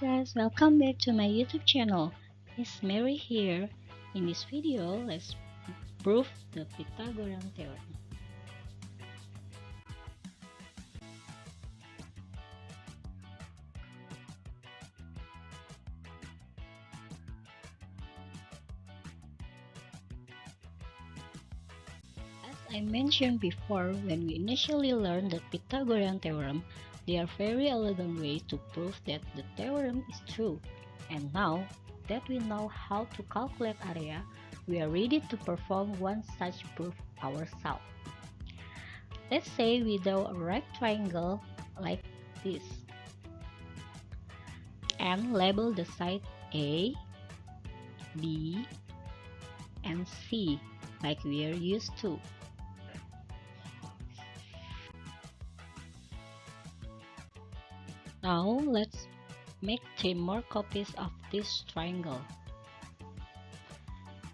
guys, welcome back to my YouTube channel. It's Mary here. In this video, let's prove the Pythagorean theorem. As I mentioned before, when we initially learned the Pythagorean theorem, there are very elegant ways to prove that the theorem is true. And now that we know how to calculate area, we are ready to perform one such proof ourselves. Let's say we draw a right triangle like this and label the side A, B, and C like we are used to. Now let's make 3 more copies of this triangle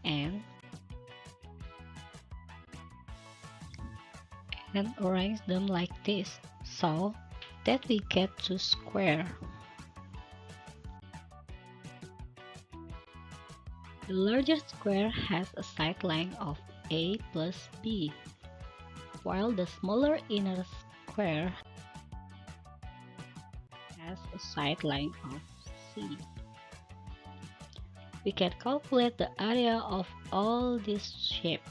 and arrange them like this so that we get 2 squares. The larger square has a side length of A plus B, while the smaller inner square has a side length of C. We can calculate the area of all these shapes.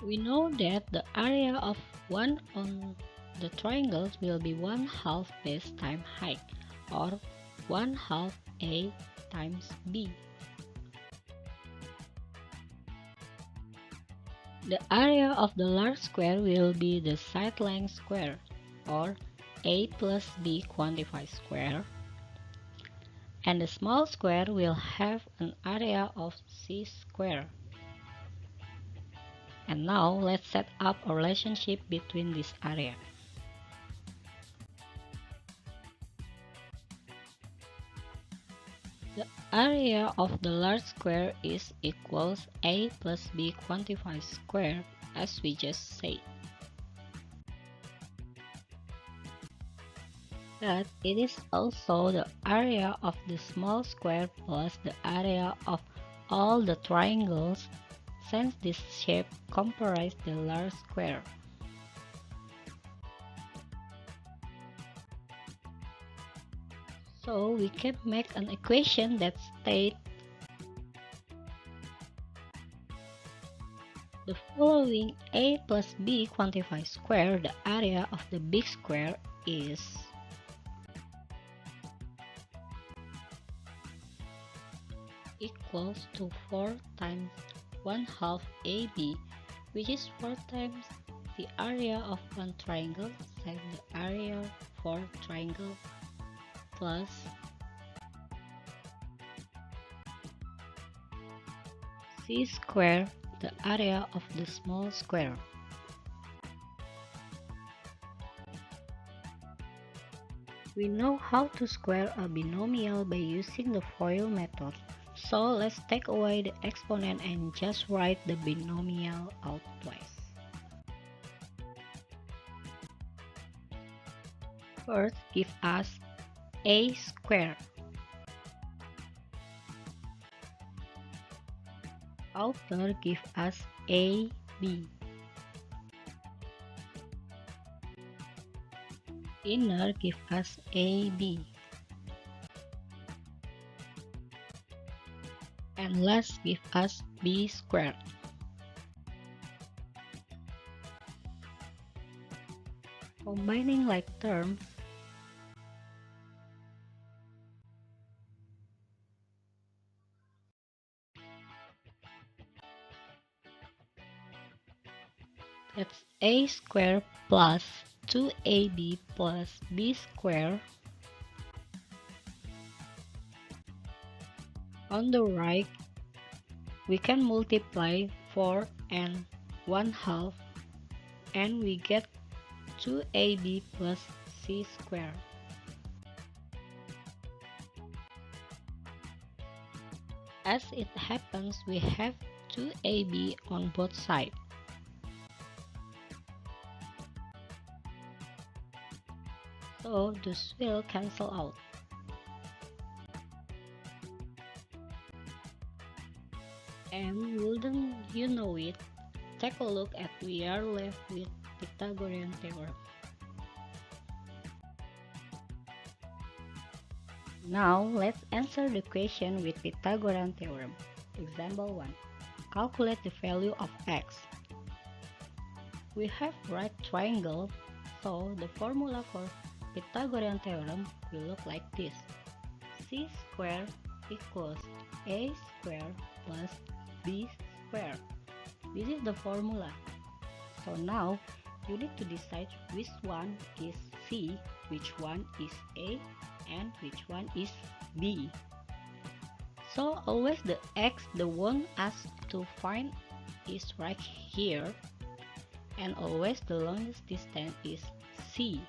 We know that the area of one on the triangles will be 1/2 base times height, or 1/2 A times B. The area of the large square will be the side length square, or A plus B quantified square, and the small square will have an area of C square. And now let's set up a relationship between this area. The area of the large square is equals A plus B quantified square, as we just said. But it is also the area of the small square plus the area of all the triangles, since this shape comprises the large square. So we can make an equation that states the following: A plus B quantified square, the area of the big square is equals to 4 times 1/2 AB, which is 4 times the area of one triangle times the area for triangle plus C square, the area of the small square. We know how to square a binomial by using the FOIL method. So let's take away the exponent and just write the binomial out twice. First, give us A squared. Outer give us AB. Inner give us AB. And last give us B squared. Combining like terms, that's A squared plus 2AB plus B squared. On the right, we can multiply 4 and 1/2 and we get 2AB plus C squared. As it happens, we have 2AB on both sides. so those will cancel out. And wouldn't you know it, take a look at we are left with Pythagorean theorem. Now let's answer the question with Pythagorean theorem. Example 1. Calculate the value of x. We have right triangle, so the formula for Pythagorean theorem will look like this. C squared equals A squared plus B squared. This is the formula. So now you need to decide which one is C, which one is A, and which one is B. So always the x the one us to find is right here, and always the longest distance is C.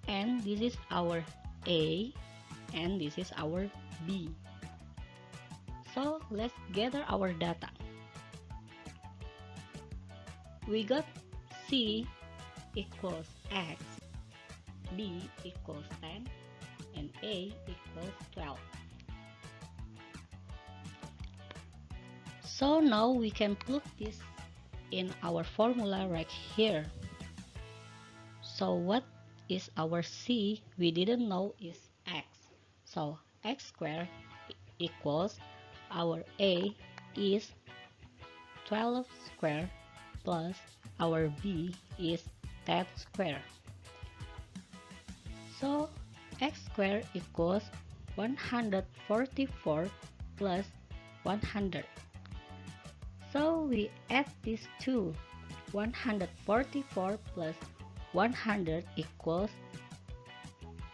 And this is our A, and this is our B. So let's gather our data. We got C equals x, B equals 10, and A equals 12. So now we can put this in our formula right here. So what is our C? We didn't know is x. So x squared equals our A is 12 squared plus our B is 10 squared. So x squared equals 144 plus 100. So we add these two. 144 plus 100 equals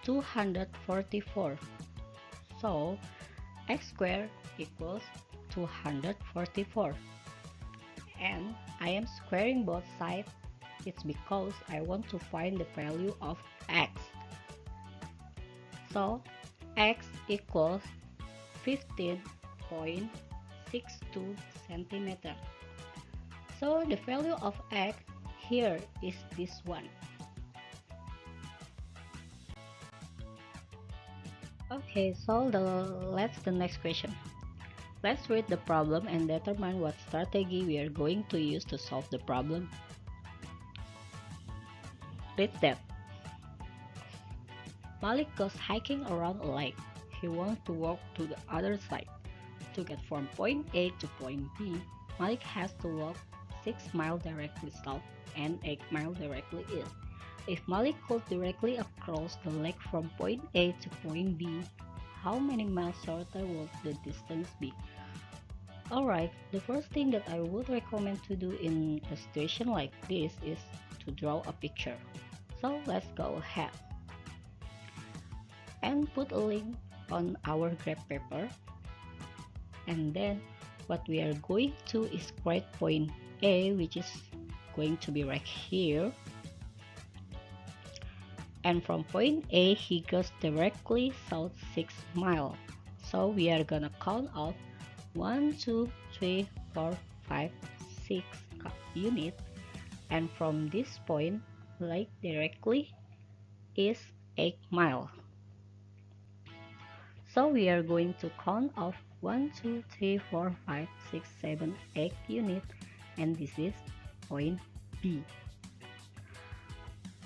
244. So x squared equals 244. And I am squaring both sides. It's because I want to find the value of x. So x equals 15.62 centimeter. So the value of x here is this one. Okay, so let's the next question. Let's read the problem and determine what strategy we are going to use to solve the problem. Read that. Malik goes hiking around a lake. He wants to walk to the other side. To get from point A to point B, Malik has to walk 6 miles directly south and 8 miles directly east. If Malik goes directly across the lake from point A to point B, how many miles shorter would the distance be? Alright, the first thing that I would recommend to do in a situation like this is to draw a picture. So let's go ahead and put a link on our graph paper. And then what we are going to is create point A, which is going to be right here. And from point A, he goes directly south 6 miles. So we are gonna count off 1, 2, 3, 4, 5, 6 units. And from this point, like directly, is 8 miles. So we are going to count off 1, 2, 3, 4, 5, 6, 7, 8 units, and this is point B.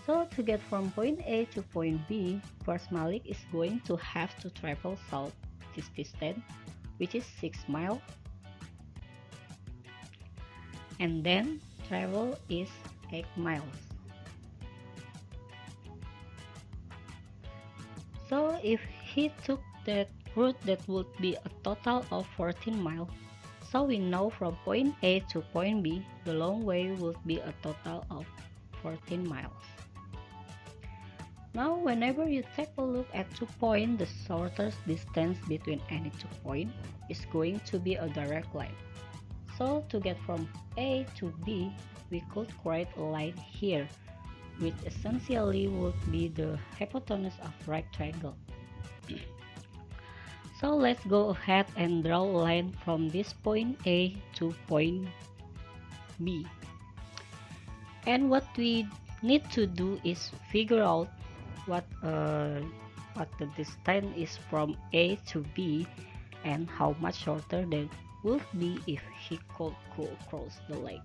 So to get from point A to point B, first Malik is going to have to travel south this distance, which is 6 miles, and then travel is 8 miles. So if he took that route, that would be a total of 14 miles. So we know from point A to point B, the long way would be a total of 14 miles. Now whenever you take a look at 2 points, the shortest distance between any 2 points is going to be a direct line. So to get from A to B, we could create a line here, which essentially would be the hypotenuse of right triangle. So let's go ahead and draw a line from this point A to point B. And what we need to do is figure out what the distance is from A to B and how much shorter that would be if he could go across the lake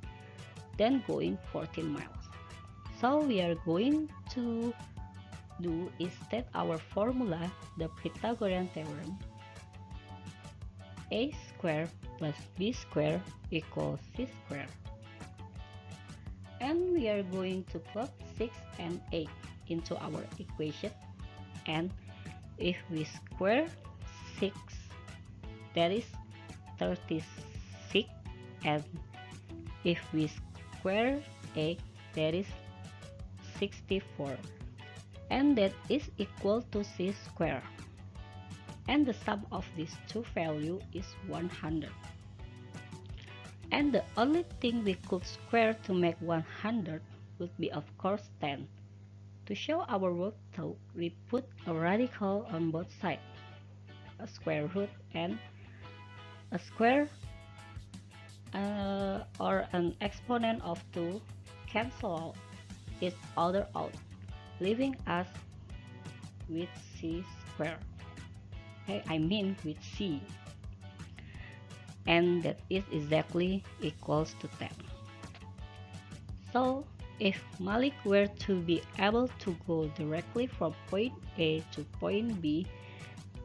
than going 14 miles. So we are going to do is state our formula, the Pythagorean theorem. A squared plus B squared equals C squared. And we are going to put 6 and 8 into our equation, and if we square 6, that is 36, and if we square 8, that is 64, and that is equal to C squared, and the sum of these two values is 100. And the only thing we could square to make 100 would be of course 10. To show our work though, we put a radical on both sides, a square root and a square or an exponent of 2 cancel out each other out, leaving us with C squared. I mean with C. And that is exactly equals to 10. So if Malik were to be able to go directly from point A to point B,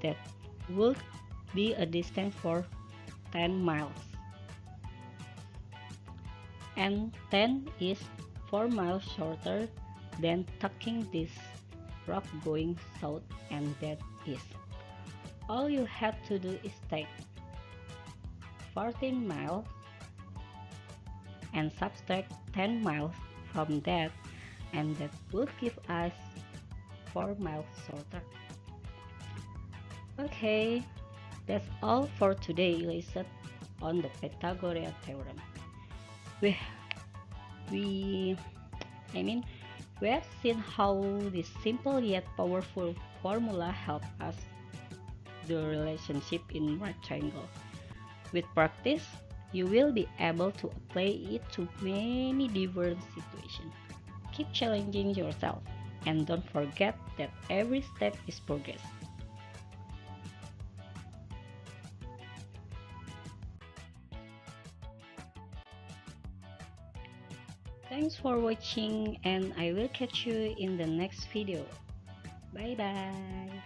that would be a distance for 10 miles. And 10 is 4 miles shorter than taking this rock going south, and that is. All you have to do is take 14 miles and subtract 10 miles from that, and that would give us 4 miles shorter. Okay, that's all for today lesson on the Pythagorean theorem. We have seen how this simple yet powerful formula helps us the relationship in right triangle. With practice, you will be able to apply it to many different situations. Keep challenging yourself, and don't forget that every step is progress. Thanks for watching, and I will catch you in the next video. Bye bye.